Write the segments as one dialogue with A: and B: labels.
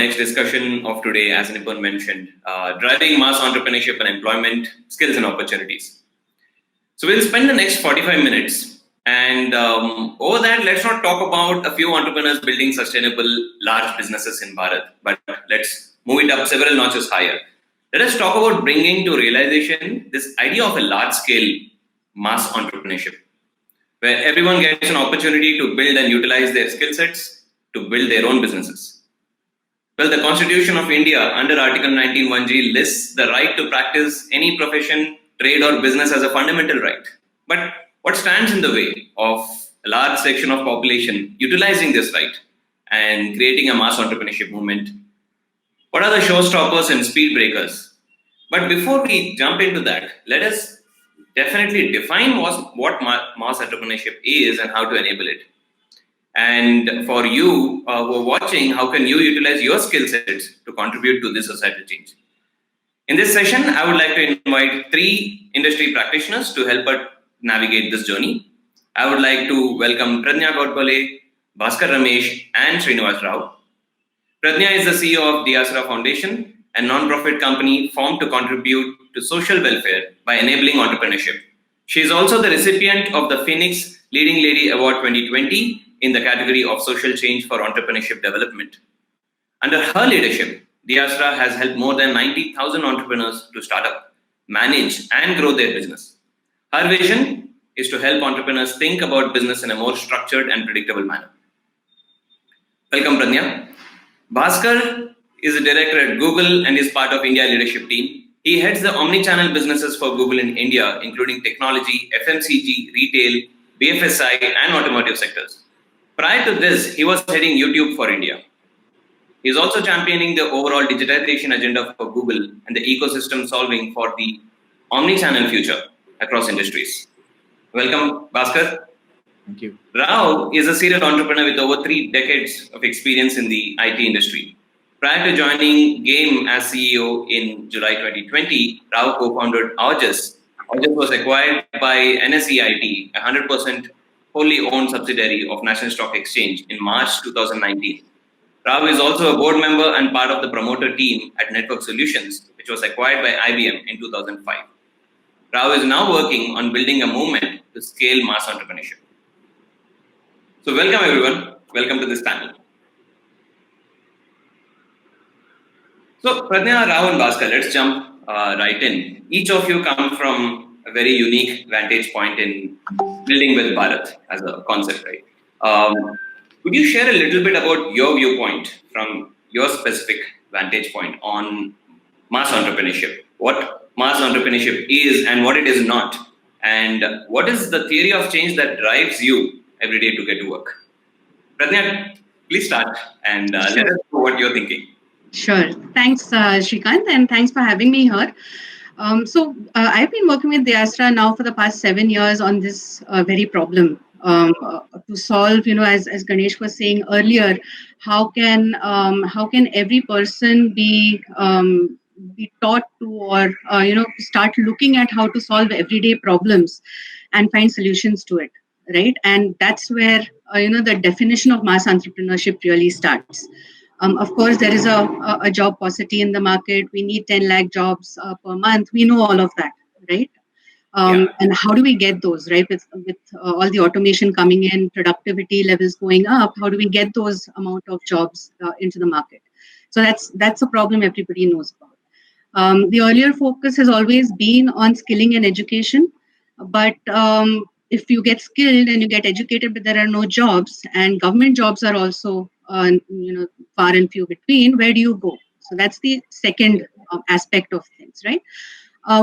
A: next discussion of today, as Nipun mentioned, driving mass entrepreneurship and employment, skills and opportunities. So we'll spend the next 45 minutes, and over that, let's not talk about a few entrepreneurs building sustainable large businesses in Bharat, but let's move it up several notches higher. Let us talk about bringing to realization this idea of a large-scale mass entrepreneurship, where everyone gets an opportunity to build and utilize their skill sets to build their own businesses. Well, the Constitution of India under Article 19(1)(g) lists the right to practice any profession, trade or business as a fundamental right. But what stands in the way of a large section of population utilizing this right and creating a mass entrepreneurship movement? What are the showstoppers and speed breakers? But before we jump into that, let us definitely define what mass entrepreneurship is and how to enable it. And for you who are watching, how can you utilize your skill sets to contribute to this societal change? In this session, I would like to invite 3 industry practitioners to help us navigate this journey. I would like to welcome Pradnya Godbole, Bhaskar Ramesh, and Srinivas Rao. Pradnya is the CEO of deAsra Foundation, a non-profit company formed to contribute to social welfare by enabling entrepreneurship. She is also the recipient of the Phoenix Leading Lady Award 2020 in the category of social change for entrepreneurship development. Under her leadership, deAsra has helped more than 90,000 entrepreneurs to start up, manage, and grow their business. Her vision is to help entrepreneurs think about business in a more structured and predictable manner. Welcome, Pradnya. Bhaskar is a director at Google and is part of India leadership team. He heads the omnichannel businesses for Google in India, including technology, FMCG, retail, BFSI, and automotive sectors. Prior to this, he was heading YouTube for India. He is also championing the overall digitization agenda for Google and the ecosystem solving for the omnichannel future across industries. Welcome, Bhaskar.
B: Thank you.
A: Rao is a serial entrepreneur with over 3 decades of experience in the IT industry. Prior to joining Game as CEO in July 2020, Rao co-founded August. August was acquired by NSCIT, a 100% wholly owned subsidiary of National Stock Exchange in March 2019. Rao is also a board member and part of the promoter team at Network Solutions, which was acquired by IBM in 2005. Rao is now working on building a movement to scale mass entrepreneurship. So welcome everyone. Welcome to this panel. So Pradnya, Rao and Bhaskar, let's jump right in. Each of you come from a very unique vantage point in building with Bharat as a concept, right? Could you share a little bit about your viewpoint from your specific vantage point on mass entrepreneurship? What mass entrepreneurship is and what it is not? And what is the theory of change that drives you every day to get to work? Pradnya, please start and let us know what you're thinking.
C: Sure. Thanks, Srikanth, and thanks for having me here. I've been working with deAsra now for the past 7 years on this very problem to solve. As Ganesh was saying earlier, how can every person be taught to, or start looking at how to solve everyday problems and find solutions to it, right? And that's where the definition of mass entrepreneurship really starts. Of course, there is a job paucity in the market. We need 10 lakh jobs per month. We know all of that, right? And how do we get those, right? With all the automation coming in, productivity levels going up, how do we get those amount of jobs into the market? So that's a problem everybody knows about. The earlier focus has always been on skilling and education, but if you get skilled and you get educated, but there are no jobs, and government jobs are also far and few between, where do you go? So that's the second aspect of things, right?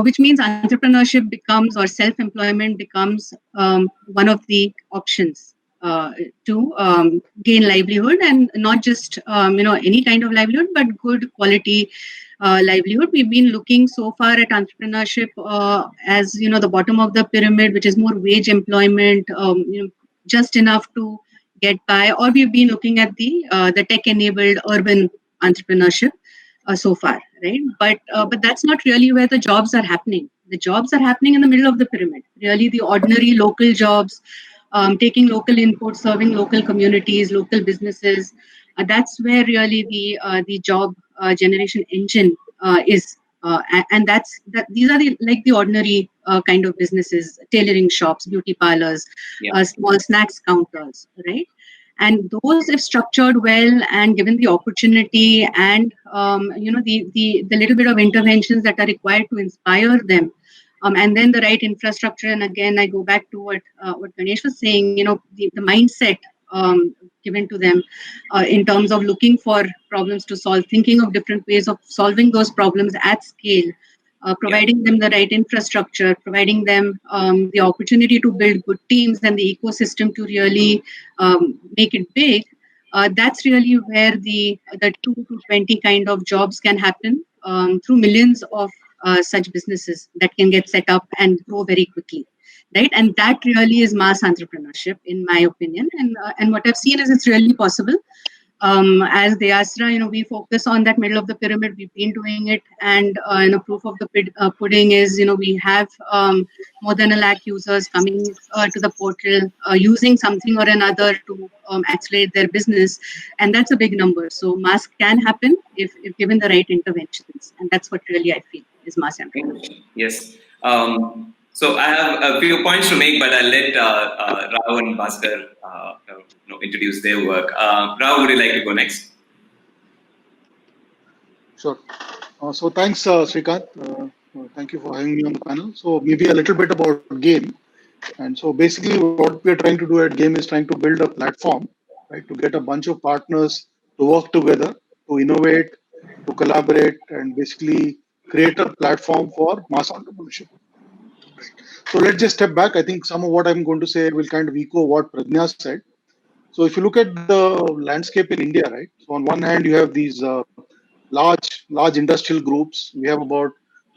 C: Which means entrepreneurship becomes, or self-employment becomes one of the options to gain livelihood, and not just any kind of livelihood, but good quality livelihood. We've been looking so far at entrepreneurship as the bottom of the pyramid, which is more wage employment, just enough to get by, or we've been looking at the tech-enabled urban entrepreneurship so far, right? But that's not really where the jobs are happening. The jobs are happening in the middle of the pyramid. Really, the ordinary local jobs, taking local input, serving local communities, local businesses, That's where really the job generation engine is. And these are the ordinary kind of businesses, tailoring shops, beauty parlors,
A: Yeah.
C: small snacks counters, right? And those, if structured well and given the opportunity and the little bit of interventions that are required to inspire them, and then the right infrastructure. And again, I go back to what Ganesh was saying. The mindset given to them in terms of looking for problems to solve, thinking of different ways of solving those problems at scale,
A: Yeah.
C: providing them the right infrastructure, providing them the opportunity to build good teams and the ecosystem to really make it big. That's really where the 2 to 20 kind of jobs can happen through millions of such businesses that can get set up and grow very quickly, right? And that really is mass entrepreneurship, in my opinion. And what I've seen is it's really possible. As deAsra, we focus on that middle of the pyramid. We've been doing it, and proof of the pudding is, we have more than 1 lakh users coming to the portal, using something or another to accelerate their business, and that's a big number. So mass can happen if given the right interventions, and that's what really I feel is mass entrepreneurship.
A: Yes. So I have a few points to make, but I'll let Rao and Bhaskar introduce their work. Rao, would you like to go next?
B: Sure. So thanks, Srikanth. Thank you for having me on the panel. So maybe a little bit about GAME. And so basically what we're trying to do at GAME is trying to build a platform, right, to get a bunch of partners to work together, to innovate, to collaborate, and basically create a platform for mass entrepreneurship. So let's just step back. I think some of what I'm going to say will kind of echo what Pradnya said. So if you look at the landscape in India, right? So on one hand, you have these large industrial groups. We have about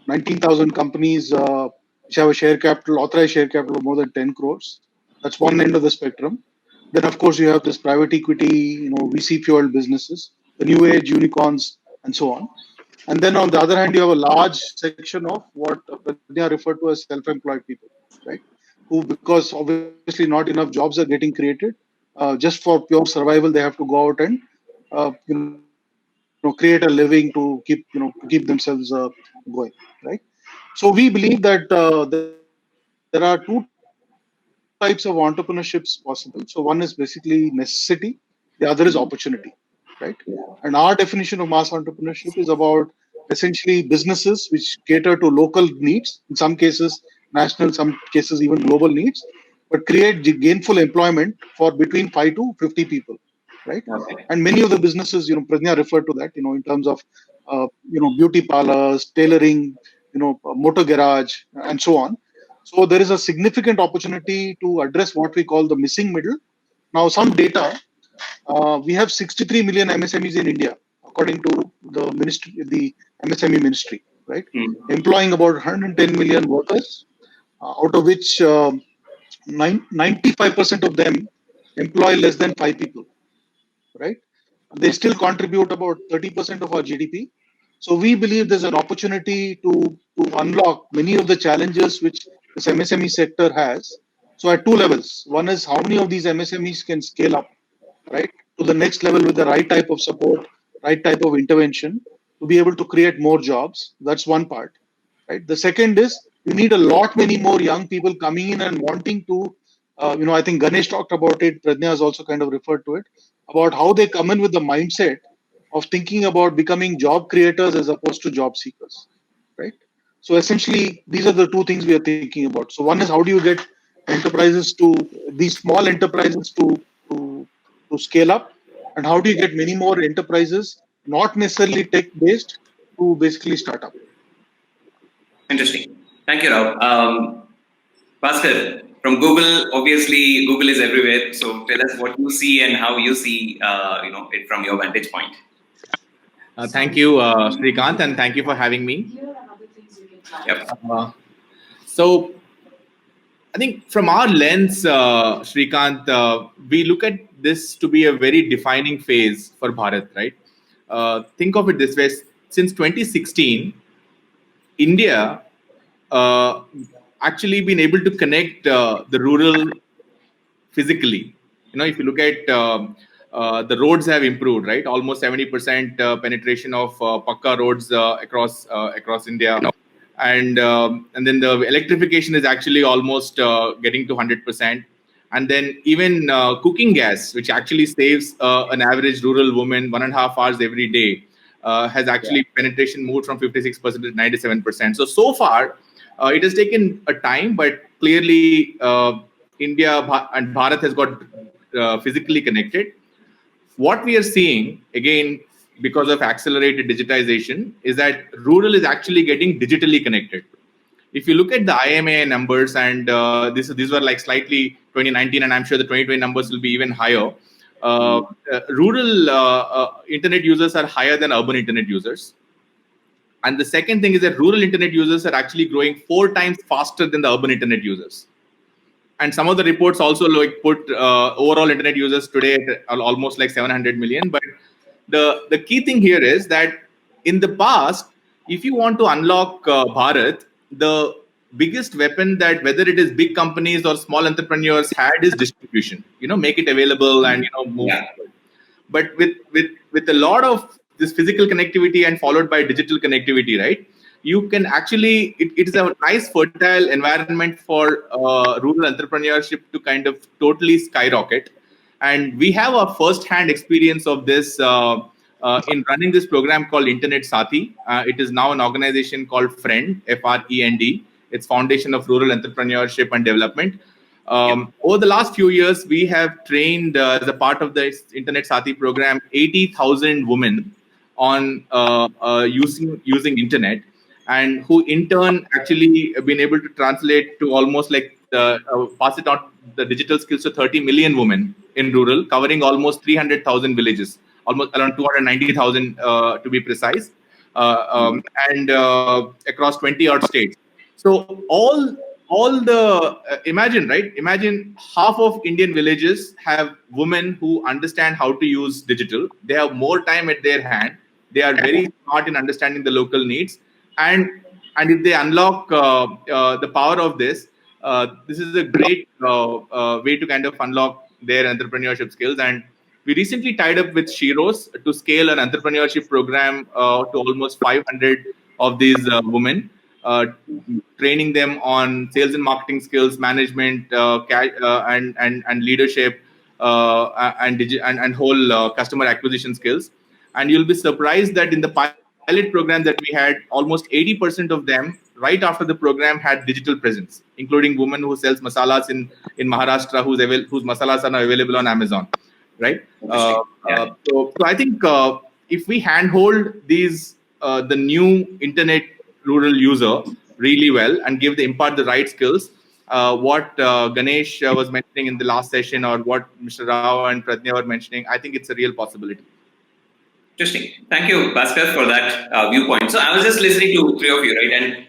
B: 19,000 companies which have a authorized share capital of more than 10 crores. That's one end of the spectrum. Then, of course, you have this private equity, VC fueled businesses, the new age unicorns, and so on. And then on the other hand, you have a large section of what Pradnya referred to as self-employed people, right? Who, because obviously not enough jobs are getting created, just for pure survival, they have to go out and create a living to keep themselves going, right? So we believe that there are two types of entrepreneurships possible. So one is basically necessity, the other is opportunity, right? And our definition of mass entrepreneurship is about essentially businesses which cater to local needs, in some cases national, some cases even global needs, but create gainful employment for between 5 to 50 people, right?
A: Okay.
B: And many of the businesses, Pradnya referred to that, in terms of beauty parlors, tailoring, motor garage, and so on. So there is a significant opportunity to address what we call the missing middle. Now, some data, we have 63 million MSMEs in India, according to the MSME ministry, right? Employing about 110 million workers, out of which 95% of them employ less than 5 people, right? They still contribute about 30% of our GDP. So we believe there's an opportunity to unlock many of the challenges which this MSME sector has. So at two levels. One is how many of these MSMEs can scale up, right, to the next level with the right type of support, right type of intervention to be able to create more jobs. That's one part, right? The second is you need a lot many more young people coming in and wanting to, I think Ganesh talked about it. Pradnya has also kind of referred to it about how they come in with the mindset of thinking about becoming job creators as opposed to job seekers, right? So essentially, these are the two things we are thinking about. So one is how do you get enterprises to these small enterprises to scale up, and how do you get many more enterprises, not necessarily tech based, to basically start up.
A: Interesting. Thank you, Rao. Bhaskar, from Google, obviously Google is everywhere. So tell us what you see and how you see, it from your vantage point.
D: Thank you, Srikanth, and thank you for having me.
A: Yep.
D: So I think from our lens, Srikanth, we look at this to be a very defining phase for Bharat, right? Think of it this way: since 2016, India actually been able to connect the rural physically. If you look at The roads have improved, right? Almost 70% penetration of Pakka roads across India, and then the electrification is actually almost getting to 100%. And then even cooking gas, which actually saves an average rural woman 1.5 hours every day, has actually penetration moved from 56% to 97%. So far, it has taken a time, but clearly India and Bharat has got physically connected. What we are seeing, again, because of accelerated digitization, is that rural is actually getting digitally connected. If you look at the IMA numbers, and these were like slightly 2019, and I'm sure the 2020 numbers will be even higher. Rural internet users are higher than urban internet users. And the second thing is that rural internet users are actually growing 4 times faster than the urban internet users. And some of the reports also like put overall internet users today at almost like 700 million. But the key thing here is that in the past, if you want to unlock Bharat, the biggest weapon that whether it is big companies or small entrepreneurs had is distribution. Make it available and move.
A: Yeah.
D: But with a lot of this physical connectivity and followed by digital connectivity, right? You can actually, it is a nice fertile environment for rural entrepreneurship to kind of totally skyrocket. And we have a first-hand experience of this in running this program called Internet Sathi. It is now an organization called FRIEND, FREND. It's Foundation of Rural Entrepreneurship and Development. Over the last few years, we have trained as a part of the Internet Sathi program 80,000 women on using internet, and who in turn actually have been able to translate to almost like pass it on the digital skills to 30 million women in rural, covering almost 300,000 villages, almost around 290,000 to be precise, and across 20 odd states. So all the imagine half of Indian villages have women who understand how to use digital. They have more time at their hand. They are very smart in understanding the local needs. And if they unlock the power of this, this is a great way to kind of unlock their entrepreneurship skills. And we recently tied up with Shiros to scale an entrepreneurship program to almost 500 of these women, training them on sales and marketing skills, management, and leadership, and whole customer acquisition skills. And you'll be surprised that in the pilot program that we had, almost 80% of them, right after the program, had digital presence, including women who sells masalas in Maharashtra, whose masalas are now available on Amazon, right? So I think if we handhold these the new internet rural user really well and impart the right skills, what Ganesh was mentioning in the last session, or what Mr. Rao and Pradnya were mentioning, I think it's a real possibility.
A: Interesting. Thank you, Bhaskar, for that viewpoint. So I was just listening to three of you, right? And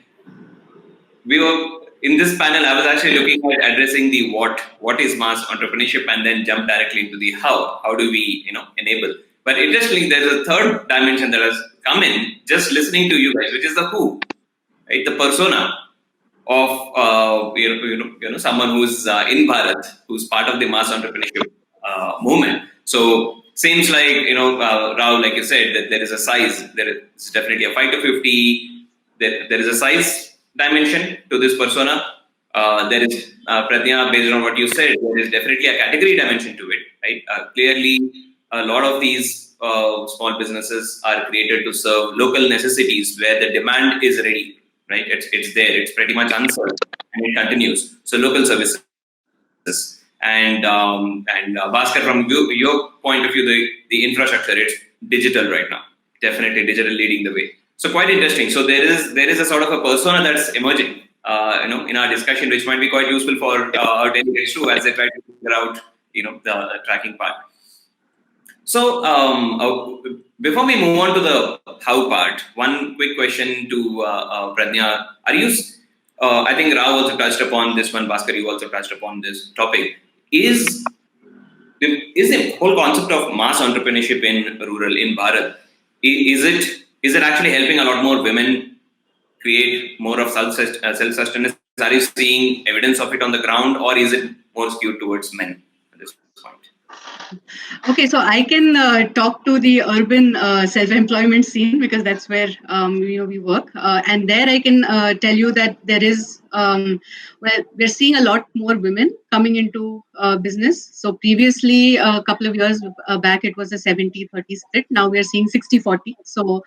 A: we were in this panel. I was actually looking at addressing the what is mass entrepreneurship, and then jump directly into the how. How do we, enable? But interestingly, there's a third dimension that has come in just listening to you guys, which is the who, right? The persona of someone who's in Bharat, who's part of the mass entrepreneurship movement. So seems like Rao, like you said, that there is a size. There is definitely a 5 to 50. There is a size dimension to this persona. There is Pradnya, based on what you said, there is definitely a category dimension to it, right? Clearly, a lot of these small businesses are created to serve local necessities where the demand is ready, right? It's there. It's pretty much unserved, and it continues. So local services. And Bhaskar, from your point of view, the infrastructure, it's digital right now. Definitely digital leading the way. So quite interesting. So there is a sort of a persona that's emerging, in our discussion, which might be quite useful for our delegates too, as they try to figure out, the tracking part. So before we move on to the how part, one quick question to Pradnya. Are you? I think Rao also touched upon this one. Bhaskar, you also touched upon this topic. Is the whole concept of mass entrepreneurship in rural, in Bharat, is it actually helping a lot more women create more of self-sustenance? Are you seeing evidence of it on the ground, or is it more skewed towards men at this point?
C: Okay, so I can talk to the urban self-employment scene because that's where we work, and there I can tell you that there is well, we're seeing a lot more women coming into business. So previously, a couple of years back, it was a 70-30 split. Now we are seeing 60-40. So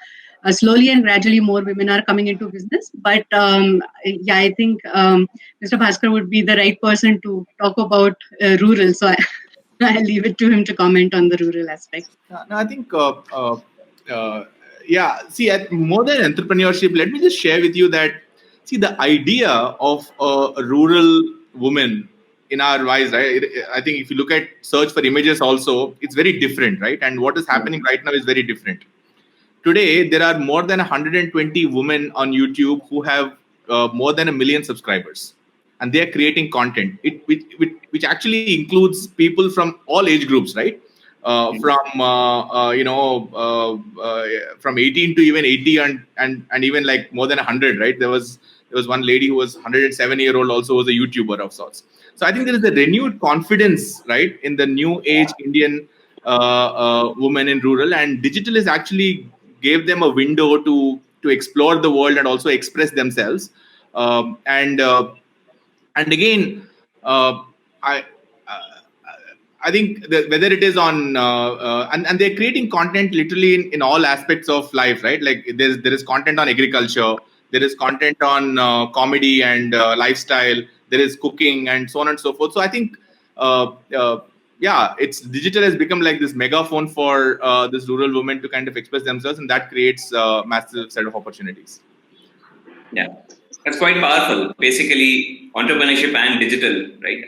C: slowly and gradually, more women are coming into business. But yeah, I think Mr. Bhaskar would be the right person to talk about rural. So I'll leave it to him to comment on the rural aspect.
D: No, I think, yeah, see, more than entrepreneurship, let me just share with you that, see, the idea of a rural woman in our eyes, right? I think if you look at search for images also, it's very different, right? And what is happening right now is very different. Today, there are more than 120 women on YouTube who have more than 1 million subscribers, and they are creating content. Which actually includes people from all age groups, right? From 18 to even 80 and even like more than 100, right? There was one lady who was 107-year-old also was a YouTuber of sorts. So I think there is a renewed confidence, right, in the new age Indian women in rural, and digital is actually gave them a window to explore the world and also express themselves. And again, I I think that whether it is on and they're creating content literally in all aspects of life, right? Like there is content on agriculture, there is content on comedy and lifestyle, there is cooking and so on and so forth. So I think yeah, it's digital has become like this megaphone for this rural women to kind of express themselves, and that creates a massive set of opportunities.
A: Yeah, that's quite powerful. Basically, entrepreneurship and digital, right,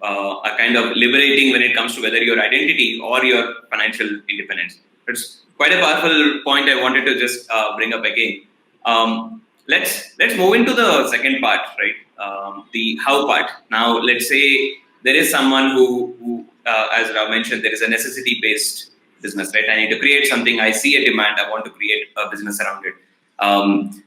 A: are kind of liberating when it comes to whether your identity or your financial independence. It's quite a powerful point I wanted to just bring up again. Let's move into the second part, right? The how part. Now, let's say there is someone who as Rao mentioned, there is a necessity-based business, right? I need to create something. I see a demand. I want to create a business around it.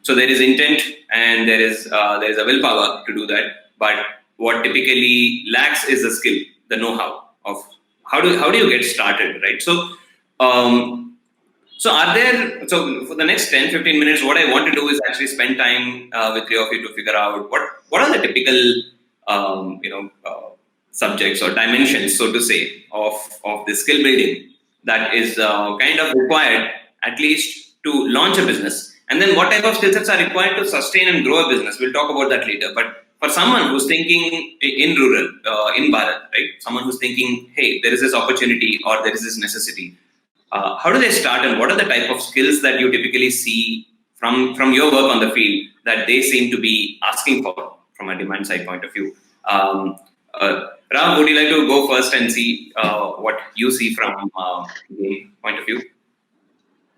A: So there is intent and there is a willpower to do that. But what typically lacks is the skill, the know-how of how do you get started, right? So so for the next 10-15 minutes, what I want to do is actually spend time with three of you to figure out what are the typical subjects or dimensions, so to say, of the skill building that is kind of required at least to launch a business. And then what type of skill sets are required to sustain and grow a business? We'll talk about that later. But for someone who's thinking in rural, in Bharat, right? Someone who's thinking, hey, there is this opportunity or there is this necessity. How do they start, and what are the type of skills that you typically see from your work on the field that they seem to be asking for from a demand side point of view? Ram, would you like to go first and see what you see from the point of view?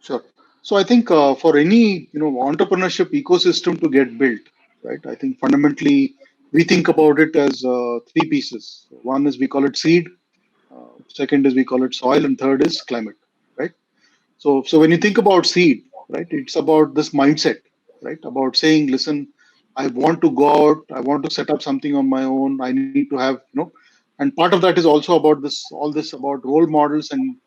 B: Sure. So I think for any entrepreneurship ecosystem to get built, right? I think fundamentally we think about it as three pieces. One is we call it seed, second is we call it soil, and third is climate, right? So when you think about seed, right, it's about this mindset, right? About saying, listen, I want to go out, I want to set up something on my own. I need to have and part of that is also about all this about role models and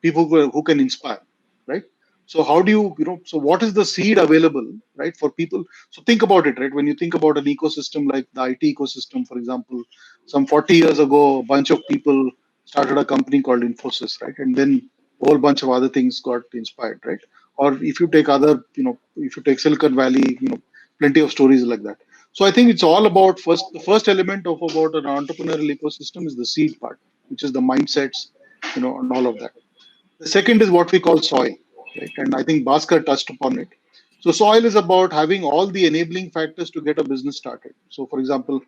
B: people who can inspire, right? So how do so what is the seed available, right, for people? So think about it, right? When you think about an ecosystem like the IT ecosystem, for example, some 40 years ago, a bunch of people started a company called Infosys, right? And then a whole bunch of other things got inspired, right? Or if you take if you take Silicon Valley, plenty of stories like that. So I think it's all about the first element of about an entrepreneurial ecosystem is the seed part, which is the mindsets, and all of that. The second is what we call soil, right? And I think Bhaskar touched upon it. So soil is about having all the enabling factors to get a business started. So for example,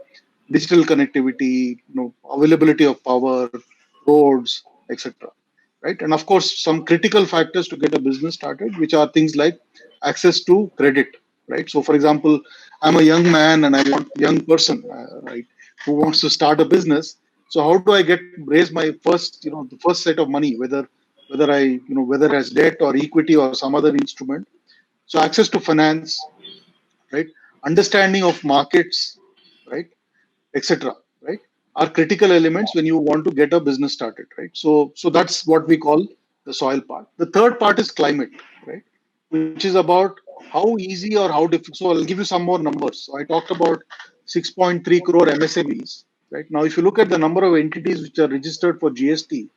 B: digital connectivity, availability of power, roads, etc. Right? And of course, some critical factors to get a business started, which are things like access to credit, right? So for example, I'm a young man and I want young person, right, who wants to start a business. So how do I raise my first, the first set of money, whether as debt or equity or some other instrument. So access to finance, right? Understanding of markets, right? Etc. Right? are critical elements when you want to get a business started, right? So that's what we call the soil part. The third part is climate, right? Which is about how easy or how difficult. So I'll give you some more numbers. So I talked about 6.3 crore MSMEs, right? Now, if you look at the number of entities which are registered for GST,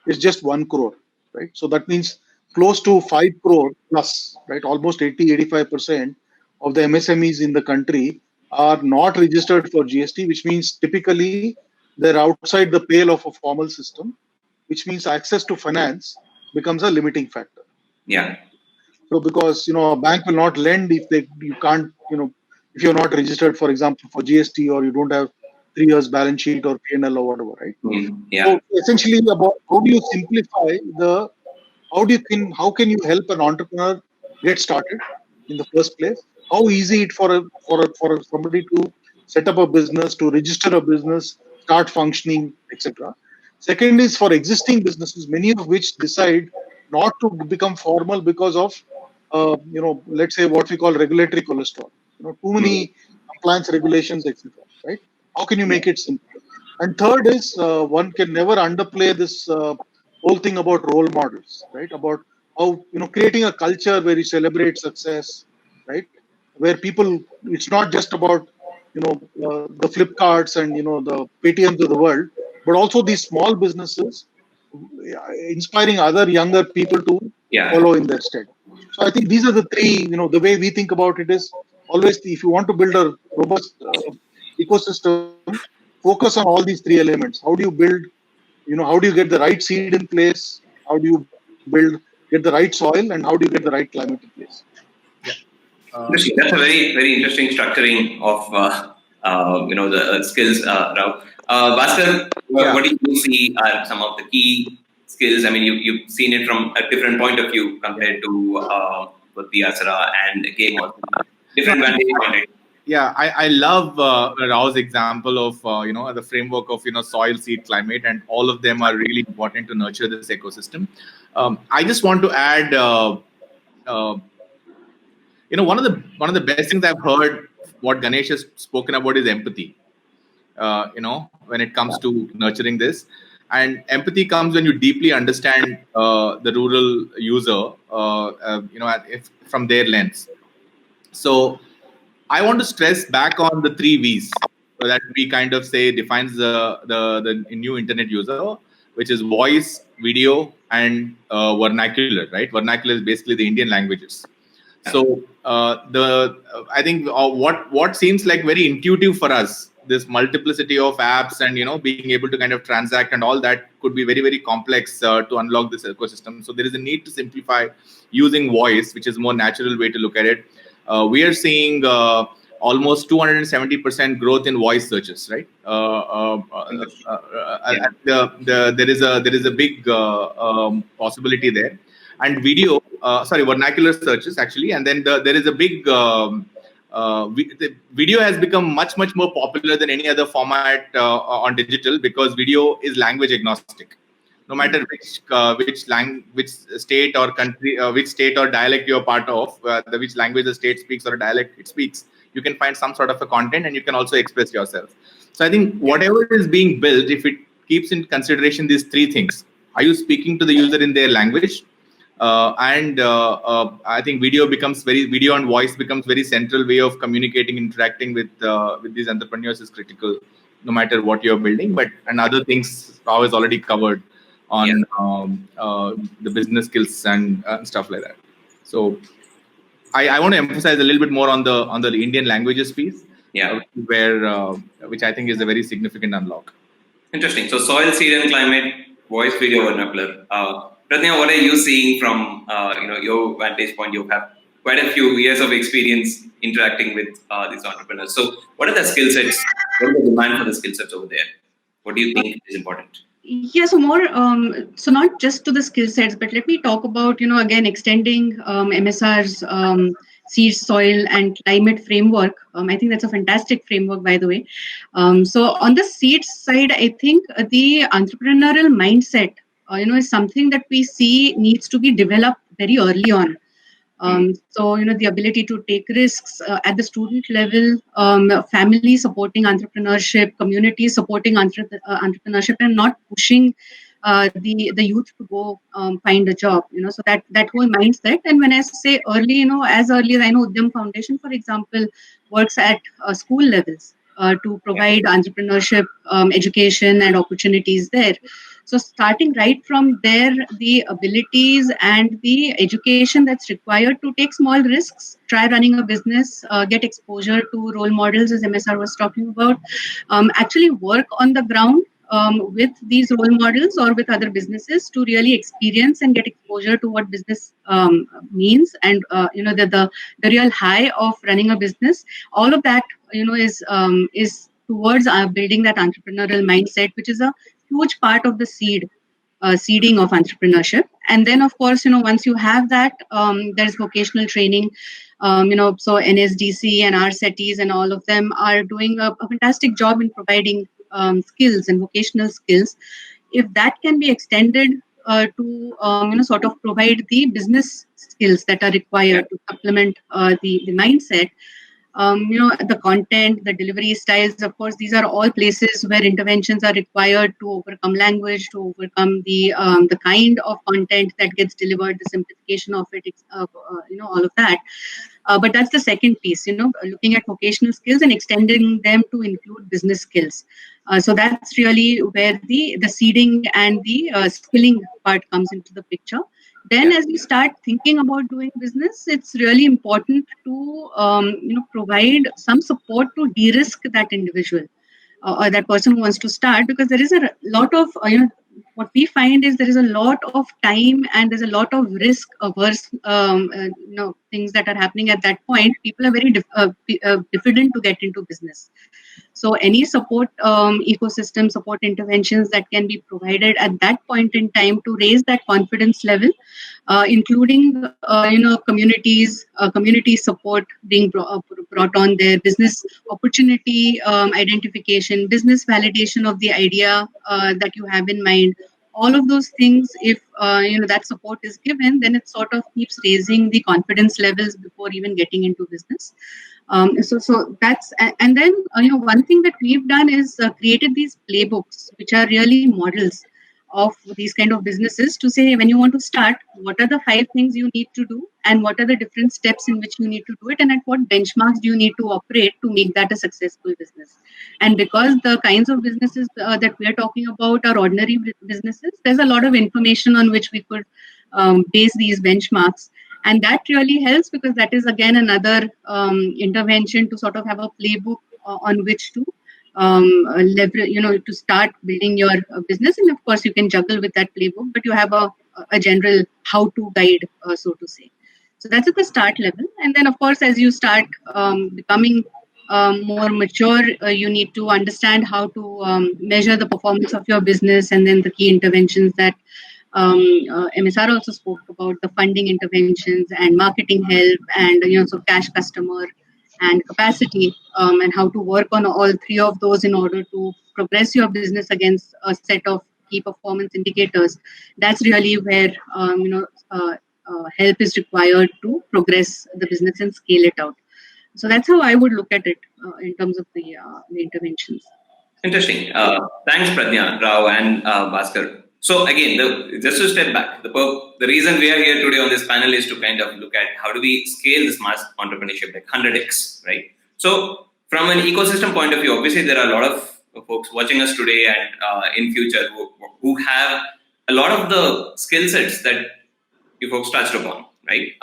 B: it's just 1 crore, right? So that means close to 5 crore plus, right? Almost 85% of the MSMEs in the country are not registered for GST, which means typically they're outside the pale of a formal system, which means access to finance becomes a limiting factor.
A: Yeah.
B: So because a bank will not lend if you can't, if you're not registered, for example, for GST, or you don't have 3 years balance sheet or P&L or whatever, right?
A: Yeah.
B: So essentially, about how do you simplify how can you help an entrepreneur get started in the first place? How easy it for somebody to set up a business, to register a business, start functioning, etc. Second is for existing businesses, many of which decide not to become formal because of let's say what we call regulatory cholesterol. Too many compliance regulations, etc. Right? How can you make it simple? And third is one can never underplay this whole thing about role models, right? About how creating a culture where you celebrate success, right? Where people, it's not just about the Flipkarts and the Paytms of the world, but also these small businesses inspiring other younger people to follow in their stead. So I think these are the three. The way we think about it is always if you want to build a robust ecosystem, focus on all these three elements. How do you build? How do you get the right seed in place? How do you get the right soil, and how do you get the right climate in place?
A: Interesting. That's a very, very interesting structuring of the skills, Rao. Bhaskar, what do you see are some of the key skills? I mean, you've seen it from a different point of view compared to what deAsra and game was. Different vantage point.
D: Yeah, I love Rao's example of the framework of soil, seed, climate, and all of them are really important to nurture this ecosystem. I just want to add, one of the best things I've heard what Ganesh has spoken about is empathy. When it comes to nurturing this, and empathy comes when you deeply understand the rural user, from their lens. So I want to stress back on the 3 V's that we kind of say defines the new internet user, which is voice, video, and vernacular. Right? Vernacular is basically the Indian languages. So I think what seems like very intuitive for us, this multiplicity of apps and being able to kind of transact and all that could be very, very complex to unlock this ecosystem. So there is a need to simplify using voice, which is a more natural way to look at it. We are seeing almost 270% growth in voice searches, right? There is a big possibility there, and video, vernacular searches actually, and then there is a big. The video has become much more popular than any other format on digital because video is language agnostic. No matter which state or country, which state or dialect you're part of, which language the state speaks or a dialect it speaks, you can find some sort of a content and you can also express yourself. So I think whatever is being built, if it keeps in consideration these 3 things, are you speaking to the user in their language? I think video and voice becomes very central way of communicating, interacting with these entrepreneurs is critical, no matter what you're building. And other things Rao has already covered on the business skills and stuff like that. So I want to emphasize a little bit more on the Indian languages piece, which I think is a very significant unlock.
A: Interesting. So soil, seed, and climate, voice, video, vernacular. Pradnya, what are you seeing from your vantage point? You have quite a few years of experience interacting with these entrepreneurs. So what are the skill sets? What is the demand for the skill sets over there? What do you think is important?
C: Yeah, so more, so not just to the skill sets, but let me talk about, again, extending MSR's seed, soil, and climate framework. I think that's a fantastic framework, by the way. So on the seeds side, I think the entrepreneurial mindset, is something that we see needs to be developed very early on. So, the ability to take risks at the student level, family supporting entrepreneurship, community supporting entrepreneurship, and not pushing the youth to go find a job. So that whole mindset. And when I say early, as early as I know, Udyam Foundation, for example, works at school levels to provide entrepreneurship education and opportunities there. So starting right from there, the abilities and the education that's required to take small risks, try running a business, get exposure to role models, as MSR was talking about, actually work on the ground with these role models or with other businesses to really experience and get exposure to what business means, and the real high of running a business. All of that is towards building that entrepreneurial mindset, which is a huge part of the seeding of entrepreneurship. And then, of course, once you have that, there's vocational training. So NSDC and RCETs and all of them are doing a fantastic job in providing skills and vocational skills. If that can be extended to sort of provide the business skills that are required to supplement the mindset. The content, the delivery styles, of course, these are all places where interventions are required to overcome language, to overcome the kind of content that gets delivered, the simplification of it, all of that. But that's the second piece, looking at vocational skills and extending them to include business skills. So that's really where the seeding and the skilling part comes into the picture. Then, as you start thinking about doing business, it's really important to provide some support to de-risk that individual or that person who wants to start, because there is a lot of what we find is there is a lot of time and there's a lot of risk averse things that are happening at that point. People are very diffident to get into business. So any support ecosystem, support interventions that can be provided at that point in time to raise that confidence level, including community support being brought on there, business opportunity identification, business validation of the idea that you have in mind. All of those things, if that support is given, then it sort of keeps raising the confidence levels before even getting into business. So that's, and then one thing that we've done is created these playbooks, which are really models of these kind of businesses, to say, when you want to start, what are the 5 things you need to do, and what are the different steps in which you need to do it, and at what benchmarks do you need to operate to make that a successful business. And because the kinds of businesses that we are talking about are ordinary businesses, there's a lot of information on which we could base these benchmarks. And that really helps, because that is again another intervention to sort of have a playbook on which to leverage, to start building your business. And of course, you can juggle with that playbook, but you have a general how-to guide, so to say. So that's at the start level. And then, of course, as you start becoming more mature, you need to understand how to measure the performance of your business, and then the key interventions that MSR also spoke about, the funding interventions and marketing help, and so cash customer and capacity, and how to work on all 3 of those in order to progress your business against a set of key performance indicators. That's really where help is required to progress the business and scale it out. So that's how I would look at it in terms of the interventions.
A: Interesting. Thanks, Pradnya, Rao, and Bhaskar. So again, just to step back, the reason we are here today on this panel is to kind of look at how do we scale this mass entrepreneurship like 100x, right? So from an ecosystem point of view, obviously there are a lot of folks watching us today and in future who have a lot of the skill sets that you folks touched upon, right?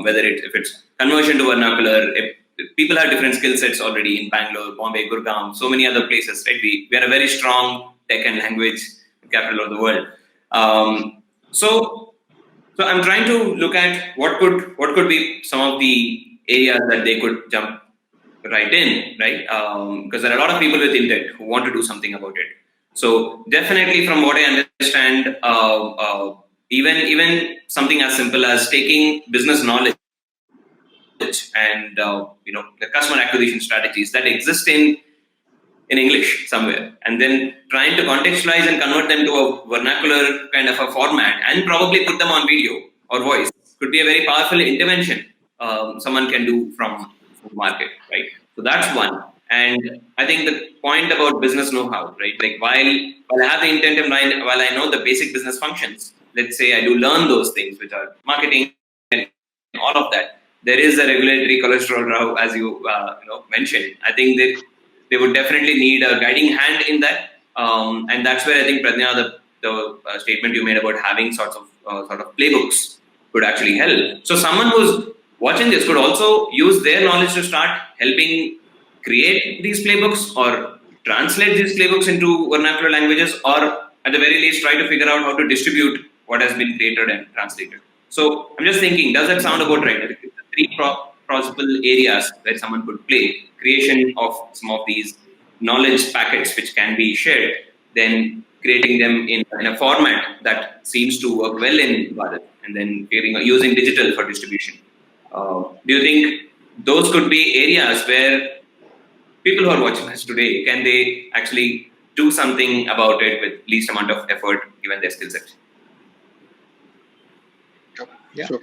A: Whether if it's conversion to vernacular, people have different skill sets already in Bangalore, Bombay, Gurgaon, so many other places, right? We are a very strong tech and language capital of the world. So I'm trying to look at what could be some of the areas that they could jump right in, right? Because there are a lot of people with intent who want to do something about it. So definitely, from what I understand, even something as simple as taking business knowledge and the customer acquisition strategies that exist in English somewhere, and then trying to contextualize and convert them to a vernacular kind of a format, and probably put them on video or voice could be a very powerful intervention someone can do from the market, right? So that's one. And I think the point about business know-how, right? Like while I have the intent in mind, while I know the basic business functions, let's say I do learn those things, which are marketing and all of that. There is a regulatory cholesterol row, as you mentioned. I think they would definitely need a guiding hand in that, and that's where I think Pradnya, the statement you made about having sort of playbooks could actually help. So someone who's watching this could also use their knowledge to start helping create these playbooks or translate these playbooks into vernacular languages, or at the very least try to figure out how to distribute what has been created and translated. So I'm just thinking, does that sound about right? The three possible areas where someone could play: creation of some of these knowledge packets which can be shared, then creating them in a format that seems to work well in Bharat, and then using digital for distribution. Do you think those could be areas where people who are watching us today, can they actually do something about it with least amount of effort given their skill set?
D: Yeah.
B: Sure.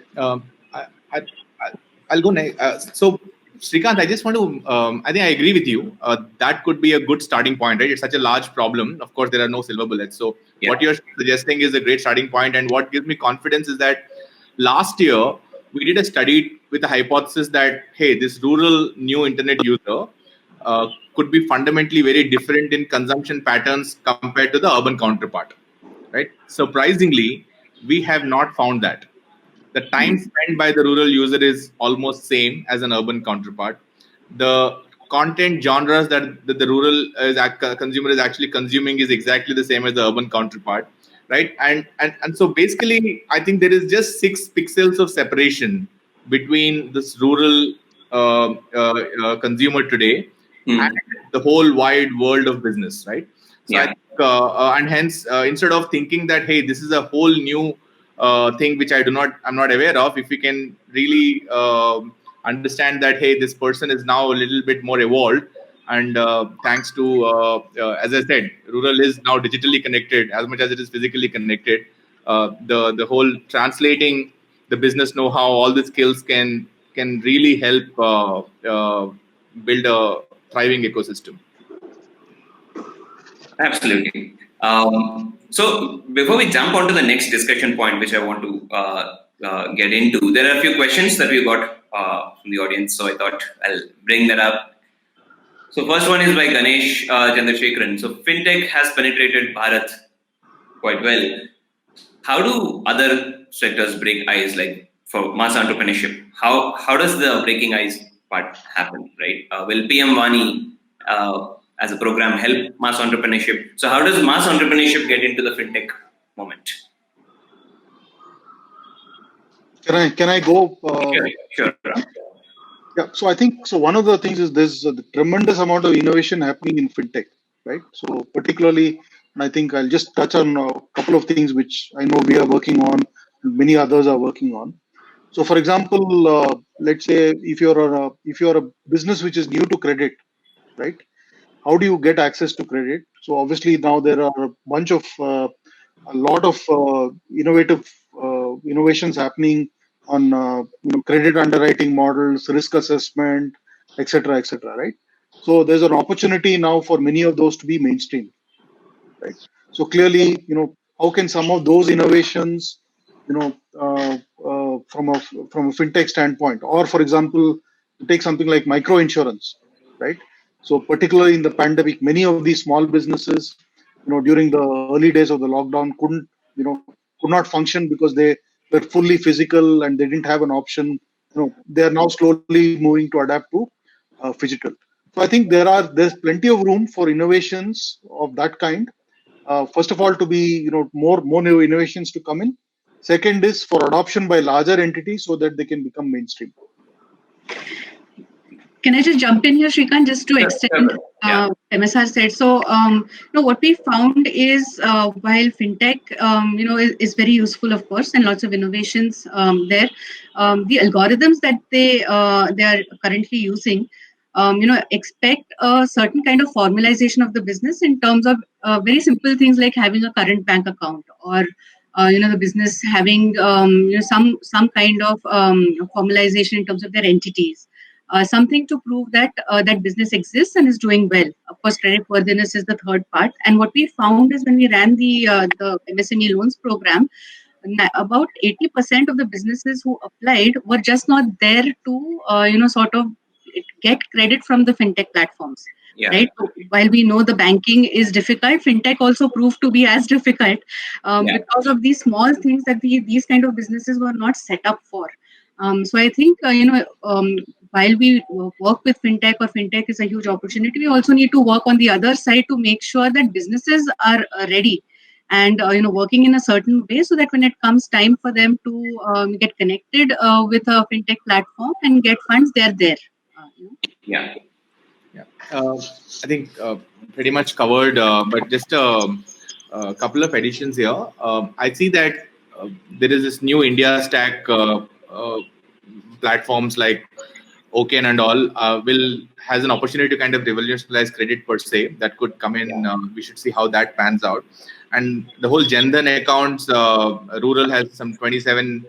D: I'll go next. So, Srikanth, I just want to, I think I agree with you. That could be a good starting point, right? It's such a large problem. Of course, there are no silver bullets. So, what you're suggesting is a great starting point. And what gives me confidence is that last year, we did a study with the hypothesis that, hey, this rural new internet user could be fundamentally very different in consumption patterns compared to the urban counterpart, right? Surprisingly, we have not found that. The time spent by the rural user is almost same as an urban counterpart. The content genres that the rural consumer is actually consuming is exactly the same as the urban counterpart, right? And so basically, I think there is just 6 pixels of separation between this rural consumer today and the whole wide world of business, right? So I think, and hence, instead of thinking that, hey, this is a whole new thing which I'm not aware of, if we can really understand that, hey, this person is now a little bit more evolved, and thanks to, as I said, rural is now digitally connected as much as it is physically connected. The whole translating the business know-how, all the skills can really help build a thriving ecosystem.
A: Absolutely. So before we jump on to the next discussion point, which I want to get into, there are a few questions that we got from the audience, so I thought I'll bring that up. So first one is by Ganesh Chandrasekharan. So fintech has penetrated Bharat quite well. How do other sectors break ice, like for mass entrepreneurship? How does the breaking ice part happen, right? Will PM Vani as a program help mass entrepreneurship? So how does mass entrepreneurship get into the fintech moment?
B: Can I go?
A: Sure.
B: Yeah. So I think one of the things is there's a tremendous amount of innovation happening in fintech, right? So particularly, and I think I'll just touch on a couple of things which I know we are working on, and many others are working on. So, for example, let's say if you're a business which is new to credit, right? How do you get access to credit? So obviously now there are a lot of innovations happening on credit underwriting models, risk assessment, etc., right? So there's an opportunity now for many of those to be mainstream, right? So clearly, how can some of those innovations, from a fintech standpoint, or for example, take something like micro insurance, right? So particularly in the pandemic, many of these small businesses, during the early days of the lockdown, could not function because they were fully physical and they didn't have an option. They are now slowly moving to adapt to physical. So I think there's plenty of room for innovations of that kind. First of all, to be more new innovations to come in. Second is for adoption by larger entities so that they can become mainstream.
C: Can I just jump in here, Srikanth, just to extend what MSR said? So, what we found is while fintech, is very useful, of course, and lots of innovations there, the algorithms that they are currently using, expect a certain kind of formalization of the business in terms of very simple things like having a current bank account or the business having some kind of formalization in terms of their entities, something to prove that that business exists and is doing well. Of course, credit worthiness is the third part. And what we found is when we ran the MSME loans program, about 80% of the businesses who applied were just not there to sort of get credit from the fintech platforms.
A: Yeah.
C: Right. So while we know the banking is difficult, fintech also proved to be as difficult because of these small things that these kind of businesses were not set up for. So I think while we work with fintech, or fintech is a huge opportunity, we also need to work on the other side to make sure that businesses are ready and working in a certain way, so that when it comes time for them to get connected with a fintech platform and get funds, they're there.
A: Yeah.
D: I think pretty much covered, but just a couple of additions here. I see that there is this new India Stack platforms like Oken and all has an opportunity to kind of revolutionize credit per se. That could come in. We should see how that pans out. And the whole Jan Dhan accounts, rural has some 27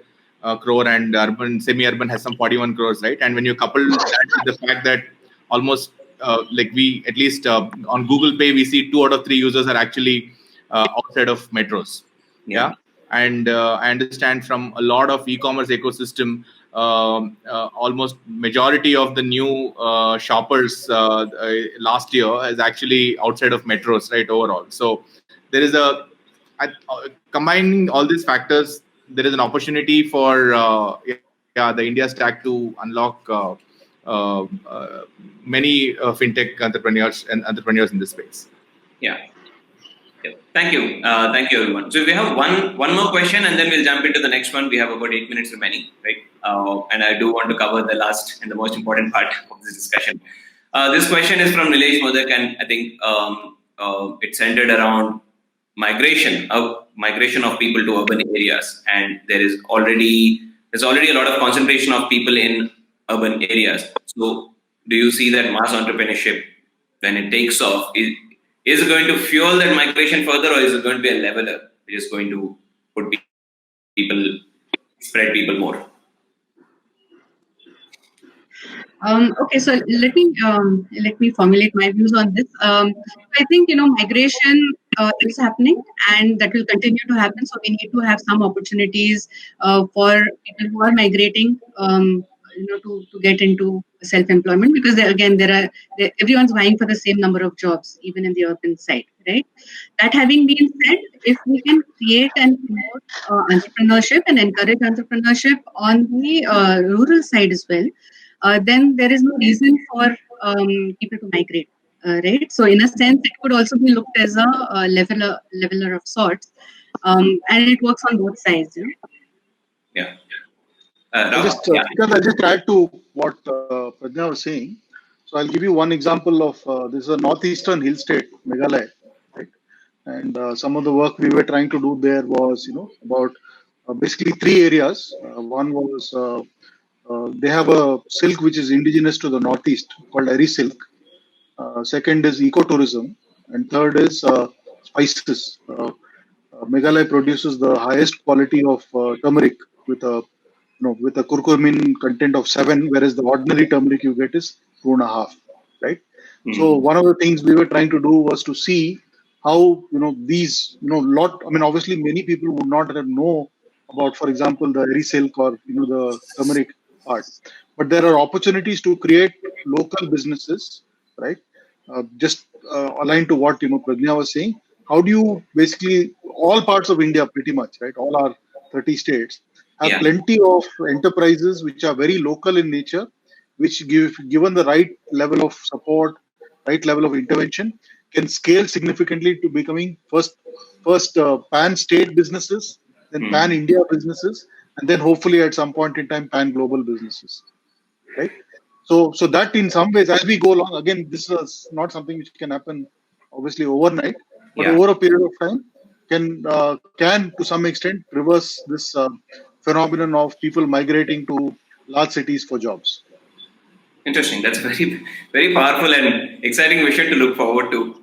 D: crore and urban, semi-urban has some 41 crores, right? And when you couple that with the fact that almost like we, at least on Google Pay, we see 2 out of 3 users are actually outside of metros. Yeah. And I understand from a lot of e-commerce ecosystem, almost majority of the new shoppers last year is actually outside of metros, right? Overall. So there is combining all these factors, there is an opportunity for the India Stack to unlock many fintech entrepreneurs in this space.
A: Yeah. Thank you. Thank you, everyone. So we have one more question, and then we'll jump into the next one. We have about 8 minutes remaining, right? And I do want to cover the last and the most important part of this discussion. This question is from Nilesh Modak, and I think it's centered around migration of people to urban areas, and there's already a lot of concentration of people in urban areas. So, do you see that mass entrepreneurship, when it takes off, is it going to fuel that migration further, or is it going to be a leveler, which is going to spread people more?
C: Okay, so let me formulate my views on this. I think migration is happening, and that will continue to happen. So we need to have some opportunities for people who are migrating, to get into self-employment, because everyone's vying for the same number of jobs, even in the urban side, right? That having been said, if we can create and promote entrepreneurship and encourage entrepreneurship on the rural side as well, then there is no reason for people to migrate, right? So in a sense, it could also be looked as a leveler of sorts, and it works on both sides.
A: Yeah.
B: Because I just add to what Pradnya was saying. So I'll give you one example of this is a northeastern hill state, Meghalaya, right? And some of the work we were trying to do there was, about basically 3 areas. One was they have a silk which is indigenous to the northeast called Eri silk. Second is ecotourism, and third is spices. Meghalaya produces the highest quality of turmeric with a curcumin content of 7, whereas the ordinary turmeric you get is 2.5, right? Mm-hmm. So one of the things we were trying to do was to see how these obviously many people would not know about, for example, the Eri silk or the turmeric part, but there are opportunities to create local businesses, right? Just aligned to what Pradnya was saying. How do you basically all parts of India, pretty much, right? All our 30 states have plenty of enterprises which are very local in nature, which given the right level of support, right level of intervention, can scale significantly to becoming first pan-state businesses, then pan-India businesses, and then hopefully at some point in time pan-global businesses, right? So that in some ways, as we go along, again, this is not something which can happen obviously overnight, but over a period of time can to some extent reverse this phenomenon of people migrating to large cities for jobs.
A: Interesting. That's very, very powerful and exciting vision to look forward to.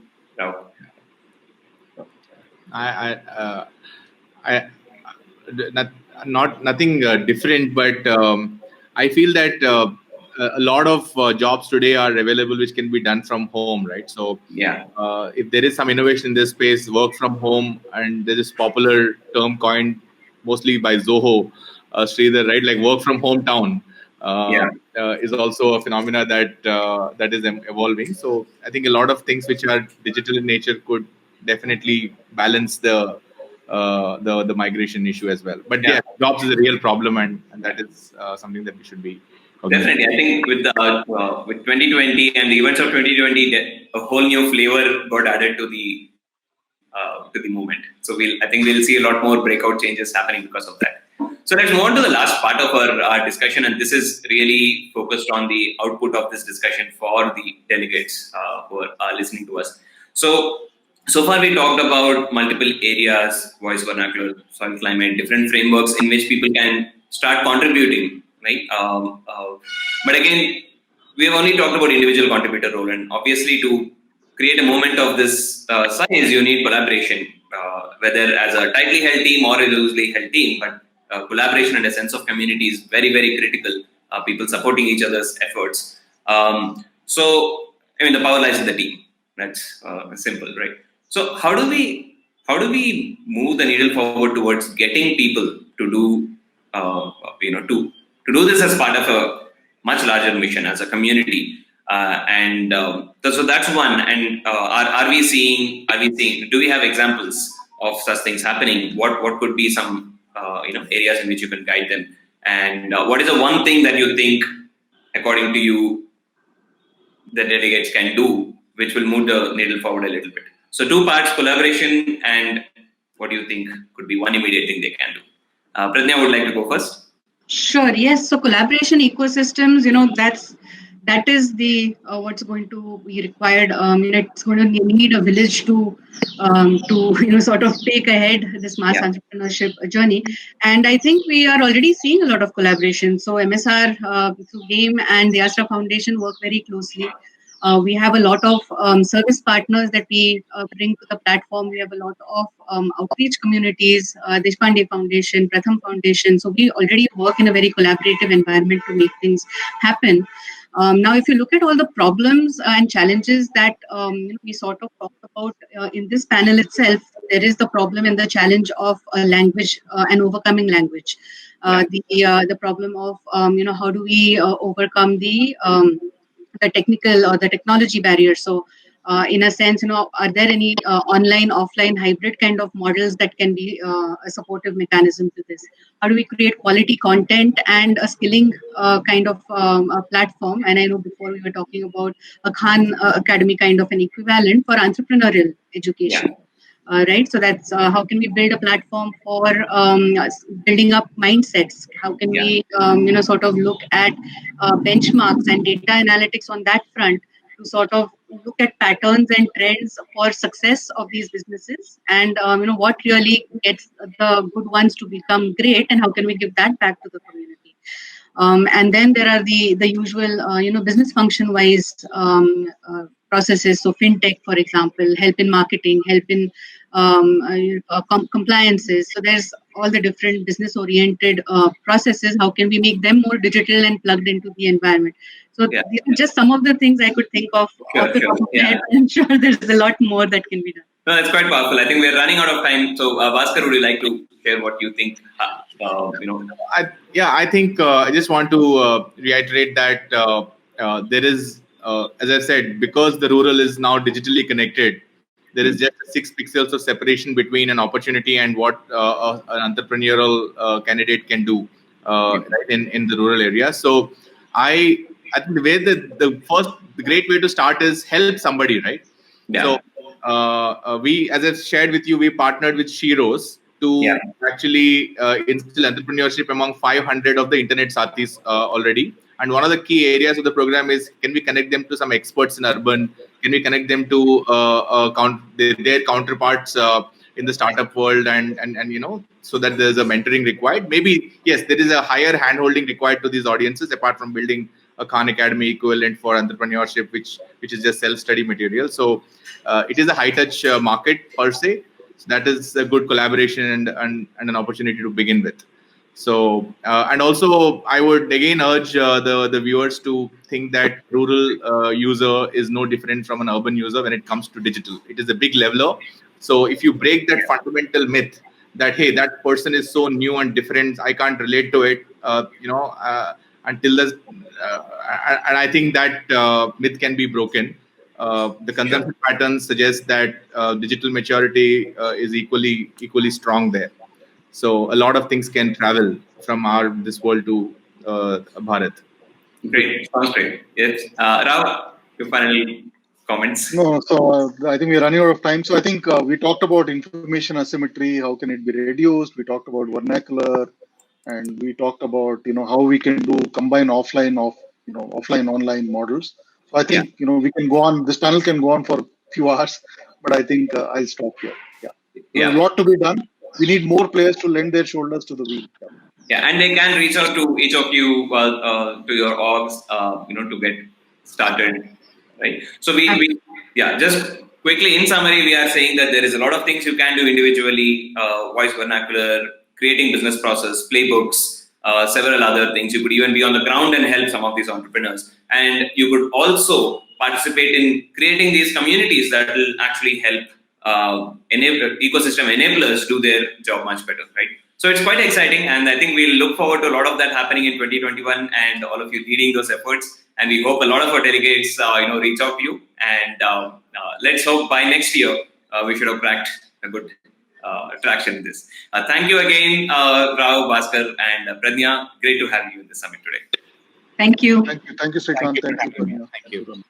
D: nothing different, but I feel that a lot of jobs today are available which can be done from home, right? So if there is some innovation in this space, work from home, and there is popular term coined mostly by Zoho, Sridhar, right? Like work from hometown is also a phenomena that is evolving. So I think a lot of things which are digital in nature could definitely balance the migration issue as well. But yeah, jobs is a real problem, and that is something that we should be
A: definitely. I think with 2020 and the events of 2020, a whole new flavor got added to the movement. So I think we'll see a lot more breakout changes happening because of that. So let's move on to the last part of our discussion, and this is really focused on the output of this discussion for the delegates who are listening to us. So far we talked about multiple areas: voice vernacular, soil climate, different frameworks in which people can start contributing, right? But again, we have only talked about individual contributor role, and obviously to create a movement of this size, you need collaboration, whether as a tightly held team or a loosely held team, but collaboration and a sense of community is very, very critical. People supporting each other's efforts. So, I mean, the power lies in the team. That's simple, right? So, how do we move the needle forward towards getting people to do, to do this as part of a much larger mission as a community? So that's one. And are we seeing? Do we have examples of such things happening? What could be some areas in which you can guide them? And what is the one thing that you think, according to you, the delegates can do, which will move the needle forward a little bit? So 2 parts: collaboration, and what do you think could be one immediate thing they can do? Pradnya would like to go first.
C: Sure. Yes. So collaboration ecosystems, that is the what's going to be required. It's going to need a village to sort of take ahead this mass entrepreneurship journey. And I think we are already seeing a lot of collaboration. So MSR through GAME and the deAsra Foundation work very closely. We have a lot of service partners that we bring to the platform. We have a lot of outreach communities, Deshpande Foundation, Pratham Foundation. So we already work in a very collaborative environment to make things happen. Now, if you look at all the problems and challenges that we sort of talked about in this panel itself, there is the problem and the challenge of language and overcoming language. The problem of how do we overcome the technical or the technology barriers. So in a sense, are there any online, offline, hybrid kind of models that can be a supportive mechanism to this? How do we create quality content and a skilling kind of a platform? And I know before we were talking about a Khan Academy kind of an equivalent for entrepreneurial education. Right, so that's how can we build a platform for building up mindsets? How can we, sort of look at benchmarks and data analytics on that front to sort of look at patterns and trends for success of these businesses, and what really gets the good ones to become great, and how can we give that back to the community? And then there are the usual, business function wise processes. So fintech, for example, help in marketing, help in compliances. So there's all the different business oriented processes. How can we make them more digital and plugged into the environment? So these are just some of the things I could think of off the top of my head. I'm sure there's a lot more that can be done.
A: No, that's quite powerful. I think we're running out of time. So Bhaskar, would you like to share what you think?
D: I think I just want to reiterate that there is, as I said, because the rural is now digitally connected, there is just 6 pixels of separation between an opportunity and what an entrepreneurial candidate can do right, in the rural area. So I think the way the great way to start is help somebody, right? So we, as I've shared with you, we partnered with Shiros to actually instill entrepreneurship among 500 of the internet sathis already. And one of the key areas of the program is, can we connect them to some experts in urban? Can we connect them to their counterparts in the startup world, and so that there's a mentoring required? Maybe, yes, there is a higher handholding required to these audiences, apart from building a Khan Academy equivalent for entrepreneurship, which is just self-study material. So it is a high-touch market per se. So that is a good collaboration and an opportunity to begin with. So, and also I would again urge the viewers to think that rural user is no different from an urban user when it comes to digital. It is a big leveler. So if you break that fundamental myth that, hey, that person is so new and different, I can't relate to it, until this, and I think that myth can be broken. The consumption patterns suggest that digital maturity is equally strong there. So a lot of things can travel from this world to Bharat.
A: Great, sounds great. Yes, Rao, your final comments.
B: No, so I think we're running out of time. So I think we talked about information asymmetry. How can it be reduced? We talked about vernacular, and we talked about how we can do combine offline online models. So I think we can go on. This panel can go on for a few hours, but I think I'll stop here. Yeah, there's a lot to be done. We need more players to lend their shoulders to the wheel.
A: Yeah, and they can reach out to each of you, to your orgs, to get started, right? So just quickly in summary, we are saying that there is a lot of things you can do individually: voice vernacular, creating business process, playbooks, several other things. You could even be on the ground and help some of these entrepreneurs, and you could also participate in creating these communities that will actually help ecosystem enablers do their job much better, right? So it's quite exciting, and I think we'll look forward to a lot of that happening in 2021, and all of you leading those efforts. And we hope a lot of our delegates, reach out to you, and let's hope by next year we should have cracked a good traction in this. Thank you again, Rao, Bhaskar, and Pradnya. Great to have you in the summit today.
C: Thank you.
B: Thank you, Srikanth. Thank you, Pradnya.
D: Thank you.